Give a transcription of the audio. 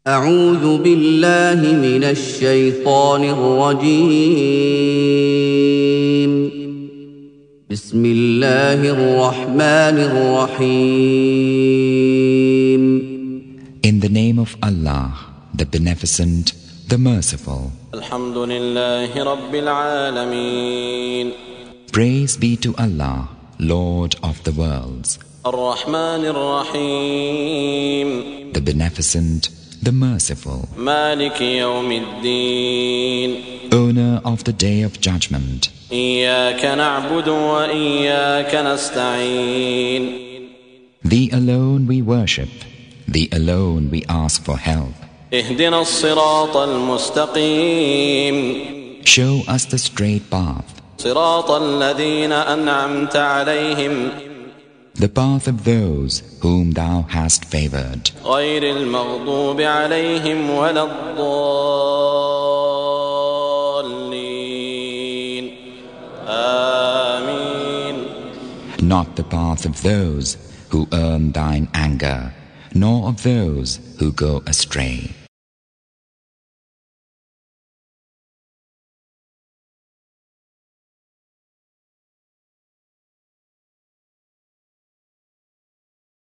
أعوذ بالله من الشيطان الرجيم. بسم الله الرحمن الرحيم. In the name of Allah, the Beneficent, the Merciful. الحمد لله رب العالمين. Praise be to Allah, Lord of the worlds. الرحمن الرحيم. The Beneficent, the Merciful. مالك يوم الدين. Owner of the Day of Judgment. إياك نعبد وإياك نستعين. Thee alone we worship, Thee alone we ask for help. اهدنا الصراط المستقيم. Show us the straight path, صراط الذين أنعمت عليهم. the path of those whom Thou hast favored. غير المغضوب عليهم ولا الضالين. آمين. Not the path of those who earn Thine anger, nor of those who go astray.